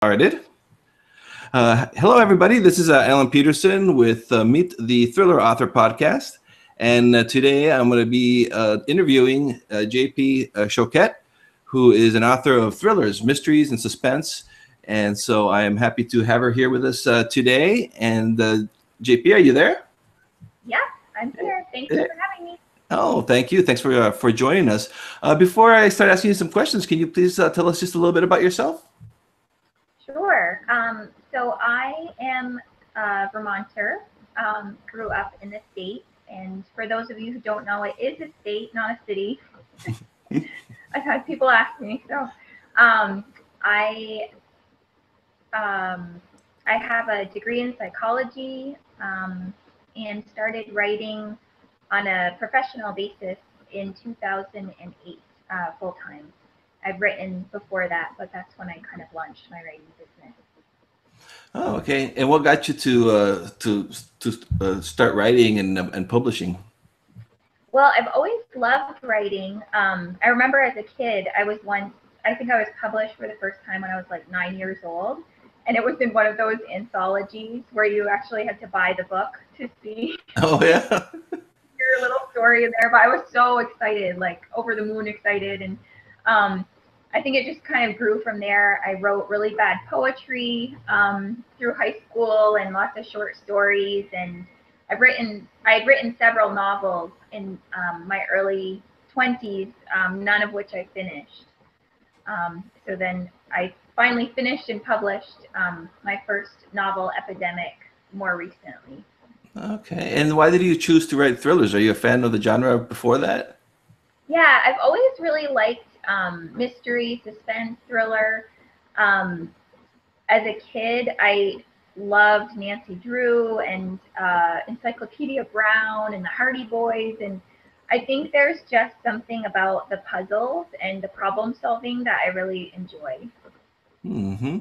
All right, I did. Hello, everybody. This is Alan Peterson with Meet the Thriller Author podcast. And today I'm going to be interviewing JP Choquette, who is an author of thrillers, mysteries, and suspense. And so I am happy to have her here with us today. And JP, are you there? Yeah, I'm here. Thanks for having me. Oh, thank you. Thanks for joining us. Before I start asking you some questions, can you please tell us just a little bit about yourself? Sure. So I am a Vermonter, grew up in the state. And for those of you who don't know, it is a state, not a city. I've had people ask me. So um, I, I have a degree in psychology and started writing on a professional basis in 2008 full time. I've written before that, but that's when I kind of launched my writing business. Oh, okay. And what got you to start writing and publishing? Well, I've always loved writing. I remember as a kid, I think I was published for the first time when I was like 9 years old. And it was in one of those anthologies where you actually had to buy the book to see Oh, yeah. your little story in there. But I was so excited, like over the moon excited. And I think it just kind of grew from there. I wrote really bad poetry through high school and lots of short stories. And I had written several novels in my early 20s, none of which I finished. So then I finally finished and published my first novel, Epidemic, more recently. Okay. And why did you choose to write thrillers? Are you a fan of the genre before that? Yeah, I've always really liked mystery, suspense, thriller. Um, as a kid, I loved Nancy Drew and Encyclopedia Brown and the Hardy Boys. And I think there's just something about the puzzles and the problem solving that I really enjoy. Hmm.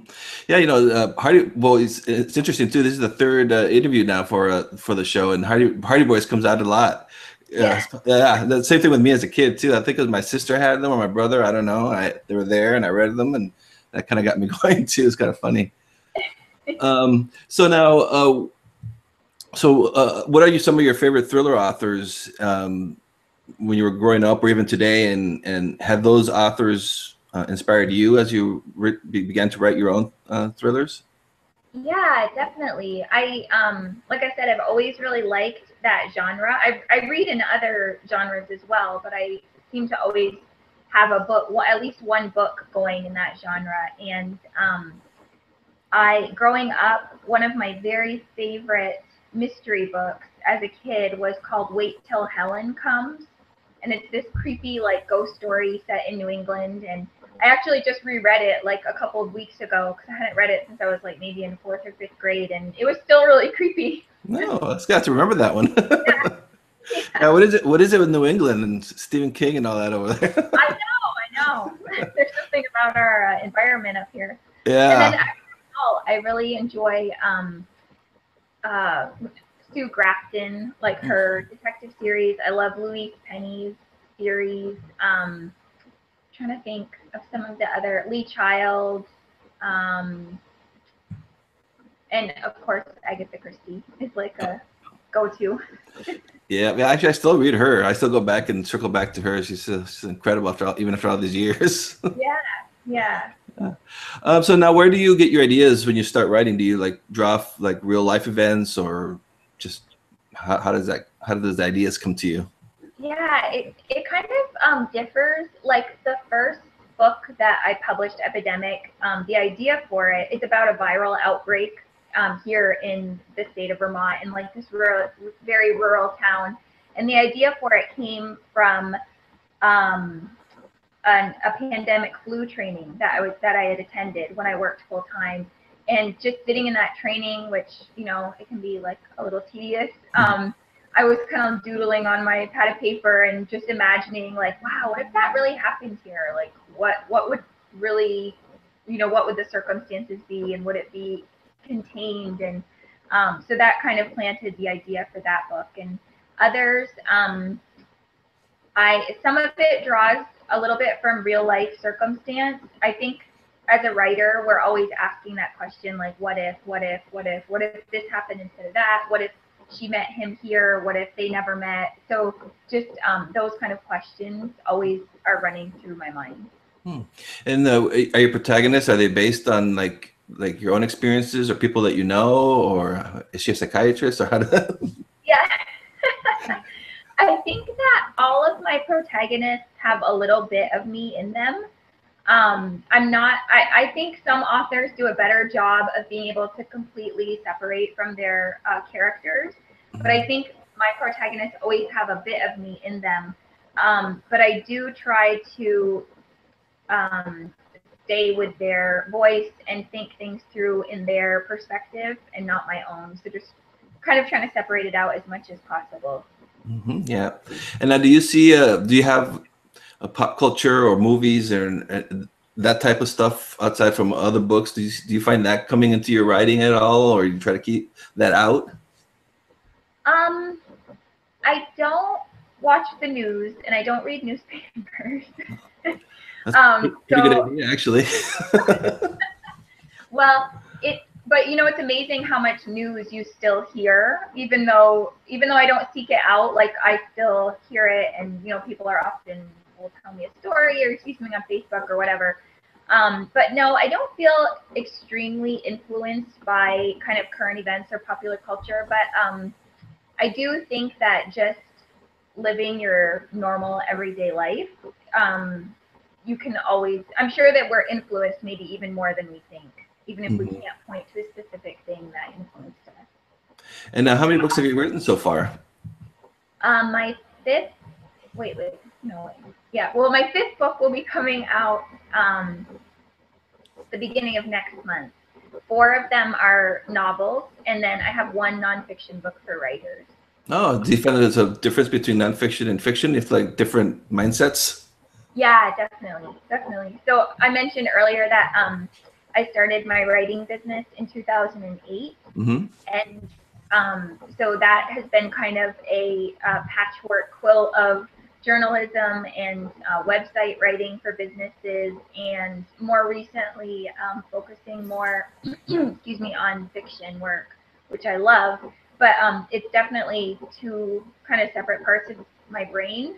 Yeah, Hardy. Well, it's interesting too. This is the third interview now for the show, and Hardy Boys comes out a lot. Yeah. Yeah. The same thing with me as a kid too. I think it was my sister had them or my brother. I don't know. They were there, and I read them, and that kind of got me going too. It's kind of funny. So now, what are some of your favorite thriller authors when you were growing up, or even today? And have those authors inspired you as you began to write your own thrillers? Yeah, definitely. Like I said, I've always really liked that genre. I read in other genres as well, but I seem to always have a book, well, at least one book going in that genre. And growing up, one of my very favorite mystery books as a kid was called Wait Till Helen Comes. And it's this creepy, like, ghost story set in New England. And I actually just reread it like a couple of weeks ago because I hadn't read it since I was like maybe in fourth or fifth grade. And it was still really creepy. No, I've got to remember that one. Yeah. Yeah, Yeah. what is it? What is it with New England and Stephen King and all that over there? I know. There's something about our environment up here. And then Yeah. I really enjoy uh, Sue Grafton, like her detective series. I love Louise Penny's series. Trying to think of some of the other Lee Child, um, and of course Agatha Christie is like a go-to. Yeah, yeah, actually, I still read her. I still go back and circle back to her. She's incredible even after all these years. Yeah, yeah. So now, where do you get your ideas when you start writing? Do you like draw like real life events, or just how do those ideas come to you? Yeah, it kind of differs. Like the first book that I published, Epidemic, the idea for it is about a viral outbreak here in the state of Vermont, in like this very rural town. And the idea for it came from um, a pandemic flu training that I had attended when I worked full time. And just sitting in that training, which it can be like a little tedious. I was kind of doodling on my pad of paper and just imagining like, wow, what if that really happened here? Like, what would really, what would the circumstances be, and would it be contained? And so that kind of planted the idea for that book. And others, some of it draws a little bit from real life circumstance. I think as a writer, we're always asking that question, like, what if, what if, what if, what if this happened instead of that? What if she met him here? What if they never met? So just those kind of questions always are running through my mind. And are your protagonists, are they based on like your own experiences or people that you know, or is she a psychiatrist, or how do Yeah. I think that all of my protagonists have a little bit of me in them. I think some authors do a better job of being able to completely separate from their characters, but I think my protagonists always have a bit of me in them. But I do try to um, stay with their voice and think things through in their perspective and not my own. So just kind of trying to separate it out as much as possible. Yeah. And now, do you have a pop culture or movies or that type of stuff outside from other books? Do you find that coming into your writing at all, or you try to keep that out? I don't watch the news and I don't read newspapers. That's pretty good So idea, actually. well, but you know, it's amazing how much news you still hear, even though I don't seek it out, like I still hear it, and you know, people are often will tell me a story or see something on Facebook or whatever. But no, I don't feel extremely influenced by kind of current events or popular culture, but I do think that just living your normal everyday life, you can always, I'm sure that we're influenced maybe even more than we think, even if we can't point to a specific thing that influenced us. And how many books have you written so far? My fifth, no, wait. Yeah, well, my fifth book will be coming out the beginning of next month. 4 of them are novels, and then I have 1 nonfiction book for writers. Oh, do you find there's a difference between nonfiction and fiction? It's like different mindsets? Yeah, definitely. So I mentioned earlier that I started my writing business in 2008, and so that has been kind of a patchwork quilt of journalism and website writing for businesses, and more recently focusing more, excuse me, on fiction work, which I love. But it's definitely 2 kind of separate parts of my brain.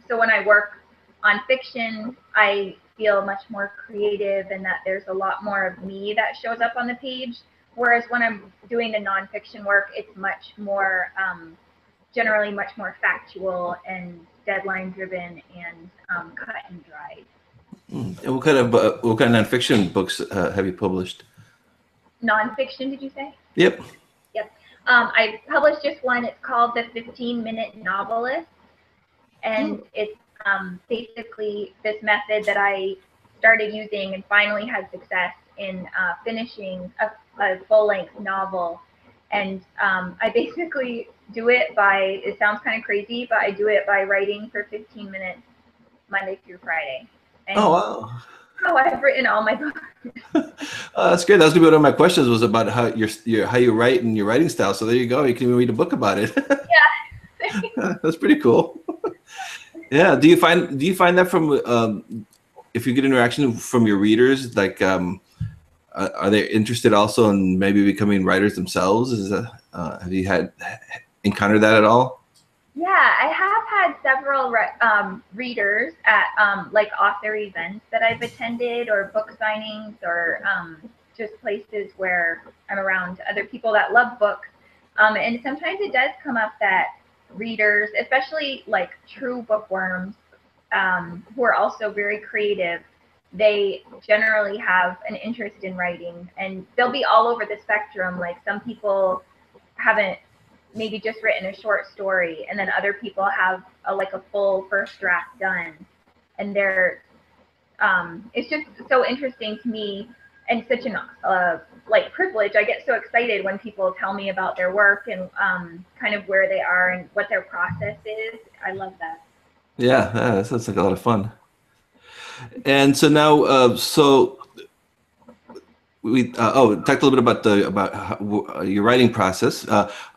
So when I work on fiction, I feel much more creative and that there's a lot more of me that shows up on the page. Whereas when I'm doing the nonfiction work, it's much more, generally much more factual and deadline driven and cut and dried. And what kind of nonfiction books have you published? Nonfiction, did you say? Yep. Yep. I published just one. It's called The 15-Minute Novelist, and it's basically this method that I started using and finally had success in finishing a full-length novel. And I basically do it by, it sounds kind of crazy, but I do it by writing for 15 minutes Monday through Friday. And oh, wow. How I've written all my books. That's great. That was gonna be one of my questions, was about how how you write and your writing style. So there you go. You can even read a book about it. Yeah. That's pretty cool. Yeah. Do you find that from if you get interaction from your readers, like are they interested also in maybe becoming writers themselves? Have you encountered that at all? Yeah, I have had several readers at like author events that I've attended, or book signings, or just places where I'm around other people that love books. And sometimes it does come up that readers, especially like true bookworms, who are also very creative, they generally have an interest in writing, and they'll be all over the spectrum. Like some people haven't maybe just written a short story, and then other people have like a full first draft done, and they're it's just so interesting to me, and such an like privilege. I get so excited when people tell me about their work and kind of where they are and what their process is. I love that. Yeah, that sounds like a lot of fun. And so now, so we talked a little bit about your writing process.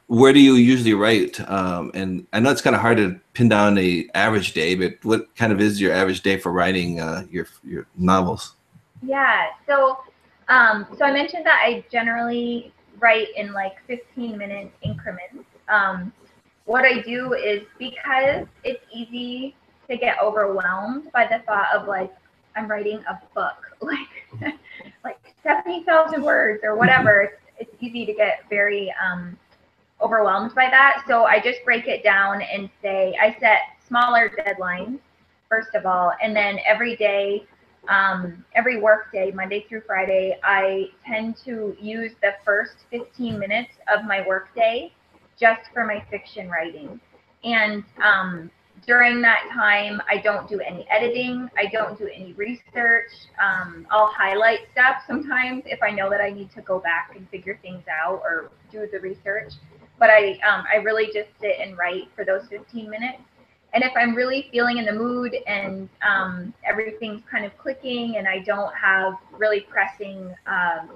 Where do you usually write? And I know it's kind of hard to pin down a average day, but what kind of is your average day for writing your novels? Yeah. So I mentioned that I generally write in like 15-minute increments. What I do is because it's easy to get overwhelmed by the thought of like I'm writing a book, like 70,000 words or whatever. It's easy to get very overwhelmed by that. So I just break it down and say I set smaller deadlines first of all, and then every day, every work day, Monday through Friday, I tend to use the first 15 minutes of my work day just for my fiction writing. And during that time, I don't do any editing. I don't do any research. I'll highlight stuff sometimes if I know that I need to go back and figure things out or do the research. But I really just sit and write for those 15 minutes. And if I'm really feeling in the mood and everything's kind of clicking and I don't have really pressing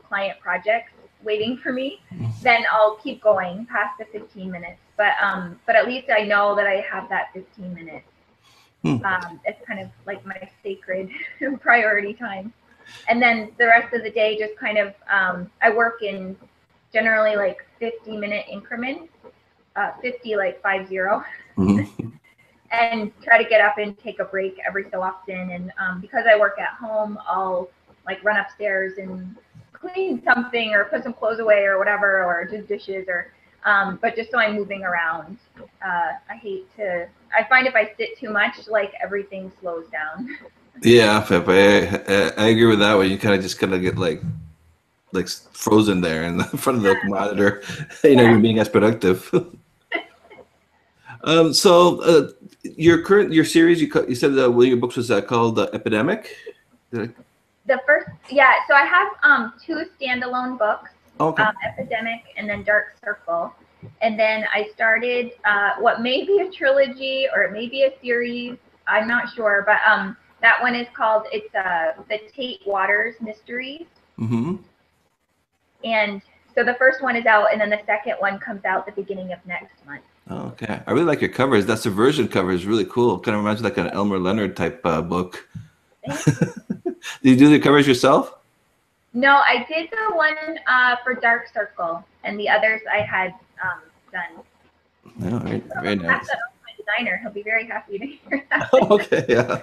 client projects waiting for me, then I'll keep going past the 15 minutes. But at least I know that I have that 15 minutes. It's kind of like my sacred priority time. And then the rest of the day, just kind of I work in generally like 50-minute increments, 50 like 50. And try to get up and take a break every so often. And because I work at home, I'll like run upstairs and clean something or put some clothes away or whatever, or do dishes or. But just so I'm moving around. I find if I sit too much, like everything slows down. Yeah, Pep, I agree with that one. You kind of just kind of get like frozen there in the front of the monitor. You're not even being as productive. So your series you said one of your books was called Epidemic. The first, yeah. So I have two standalone books, Okay. Epidemic and then Dark Circle, and then I started what may be a trilogy or it may be a series. I'm not sure, but that one is called the Tate Waters Mysteries. Mm-hmm. And so the first one is out, and then the second one comes out the beginning of next month. Okay, I really like your covers. That subversion cover is really cool. Kind of reminds me like an Elmer Leonard type book. Do you do the covers yourself? No, I did the one for Dark Circle, and the others I had done. All right, very nice. Pass that on to my designer. He'll be very happy to hear that. Okay, yeah,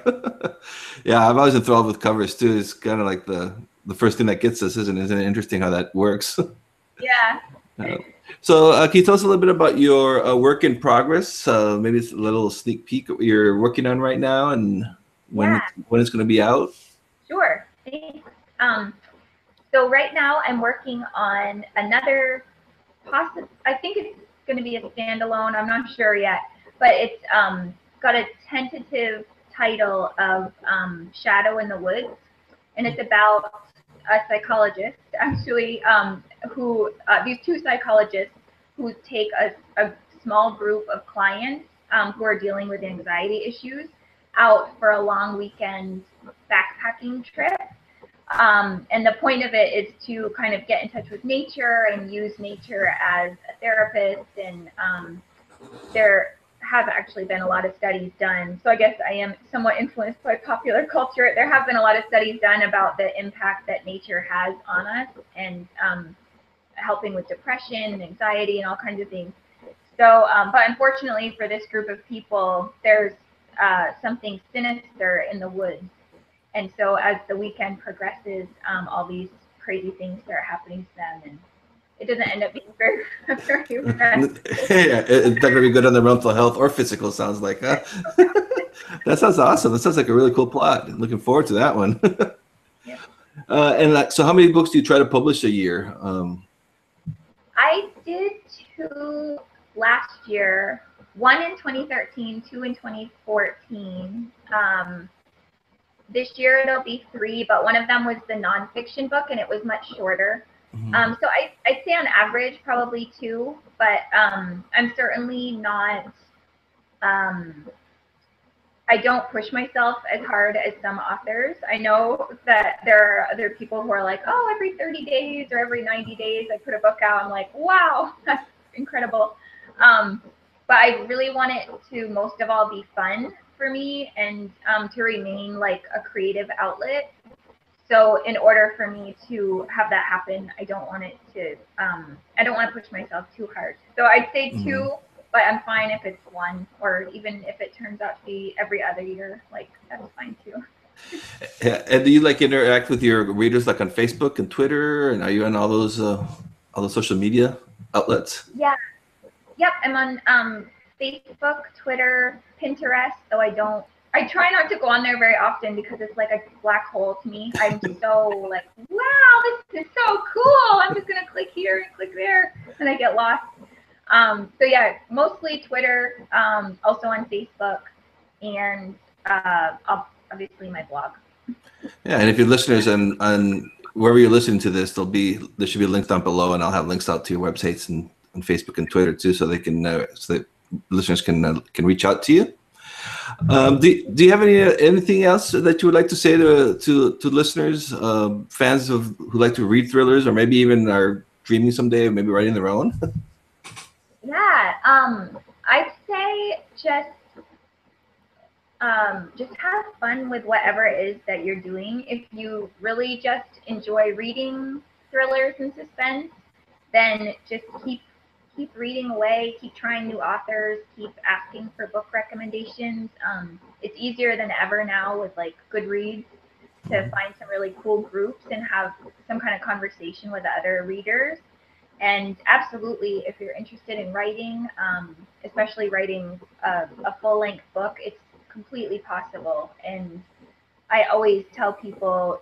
yeah. I've always enthralled with covers too. It's kind of like the first thing that gets us, isn't it? Isn't it interesting how that works? Yeah. So, can you tell us a little bit about your work in progress? Maybe it's a little sneak peek at what you're working on right now, and when it's going to be out. Sure. Thanks. So right now I'm working on another I think it's going to be a standalone. I'm not sure yet, but it's got a tentative title of Shadow in the Woods, and it's about a psychologist actually who these two psychologists who take a small group of clients who are dealing with anxiety issues out for a long weekend backpacking trip. And the point of it is to kind of get in touch with nature and use nature as a therapist. And there have actually been a lot of studies done. So I guess I am somewhat influenced by popular culture. There have been a lot of studies done about the impact that nature has on us and helping with depression and anxiety and all kinds of things. So, but unfortunately for this group of people, there's something sinister in the woods. And so as the weekend progresses, all these crazy things start happening to them, and it doesn't end up being very, very restful. Yeah, it's not going to be good on the mental health or physical, sounds like, huh? That sounds awesome. That sounds like a really cool plot. Looking forward to that one. Yeah. And so how many books do you try to publish a year? I did 2 last year, one in 2013, 2 in 2014. This year it'll be 3, but one of them was the nonfiction book, and it was much shorter. So I'd say on average probably 2, but I'm certainly not. I don't push myself as hard as some authors. I know that there are other people who are like, oh, every 30 days or every 90 days I put a book out. I'm like, wow, that's incredible. But I really want it to most of all be fun for me and to remain like a creative outlet. So in order for me to have that happen, I don't want to push myself too hard. So I'd say two, but I'm fine if it's one, or even if it turns out to be every other year, like that's fine too. Yeah, and do you like interact with your readers like on Facebook and Twitter, and are you on all those social media outlets? Yeah. Yep. I'm on Facebook, Twitter, Pinterest. Though I try not to go on there very often because it's like a black hole to me. I'm so like, wow, this is so cool. I'm just gonna click here and click there, and I get lost. So yeah, mostly Twitter, also on Facebook, and obviously my blog. Yeah, and if your listeners on wherever you're listening to this, there should be links down below, and I'll have links out to your websites and on Facebook and Twitter too, so they can so that listeners can reach out to you. Do you have anything else that you would like to say to listeners, fans who like to read thrillers, or maybe even are dreaming someday of maybe writing their own? Yeah, I'd say just have fun with whatever it is that you're doing. If you really just enjoy reading thrillers and suspense, then just keep reading away, keep trying new authors, keep asking for book recommendations. It's easier than ever now with like Goodreads to find some really cool groups and have some kind of conversation with other readers. And absolutely, if you're interested in writing, especially writing a full-length book, it's completely possible. And I always tell people,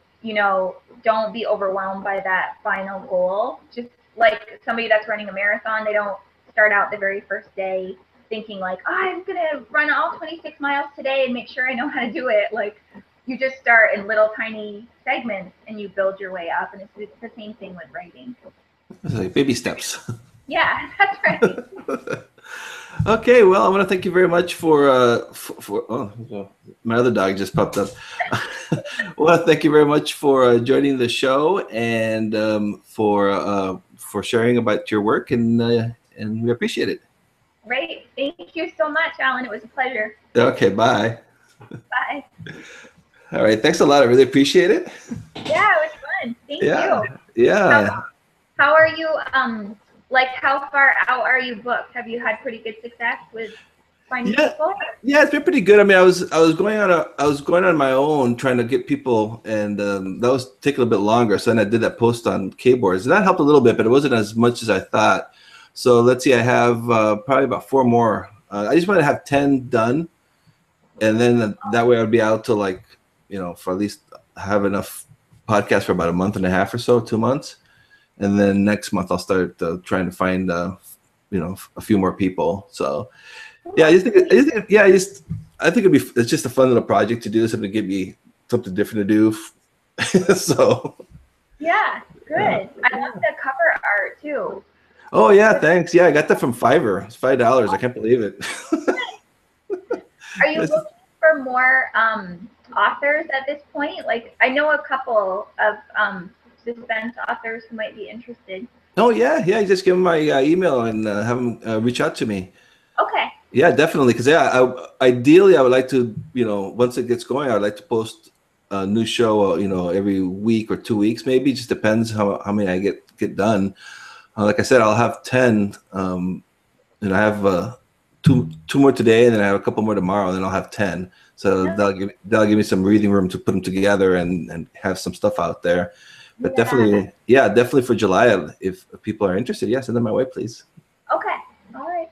don't be overwhelmed by that final goal. Just like somebody that's running a marathon, they don't start out the very first day thinking like, oh, I'm going to run all 26 miles today and make sure I know how to do it. Like, you just start in little tiny segments and you build your way up. And it's the same thing with writing. It's like baby steps. Yeah, that's right. Okay, well, I want to thank you very much for my other dog just popped up. Well, thank you very much for joining the show and for sharing about your work, and we appreciate it. Great. Thank you so much, Alan. It was a pleasure. Okay, bye. Bye. All right, thanks a lot. I really appreciate it. Yeah, it was fun. Thank you. Yeah. How are you? Like, how far out are you booked? Have you had pretty good success with finding people? Yeah, it's been pretty good. I mean, I was going on my own trying to get people, and that was taking a bit longer. So then I did that post on Kboards, and that helped a little bit, but it wasn't as much as I thought. So let's see, I have probably about 4 more. I just want to have 10 done, and then that way I would be out to for at least have enough podcasts for about a month and a half or so, 2 months. And then next month I'll start trying to find, a few more people. So, yeah, I think it's just a fun little project to do, something to give me something different to do. So. Yeah, good. Yeah. I love the cover art too. Oh yeah, thanks. Yeah, I got that from Fiverr. It's $5. I can't believe it. Are you looking for more authors at this point? Like, I know a couple of suspense authors who might be interested. Oh yeah, just give them my email and have them reach out to me. Okay. Yeah, definitely. Because ideally I would like to, once it gets going, I'd like to post a new show, every week or 2 weeks, maybe. It just depends how many I get done. Like I said, I'll have 10, and I have two more today, and then I have a couple more tomorrow, and then I'll have 10. So that'll give me some breathing room to put them together and have some stuff out there. But definitely for July, if people are interested, send them my way, please. Okay. All right.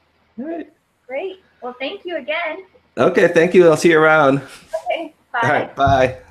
Great. Well, thank you again. Okay, thank you. I'll see you around. Okay. Bye. All right, bye.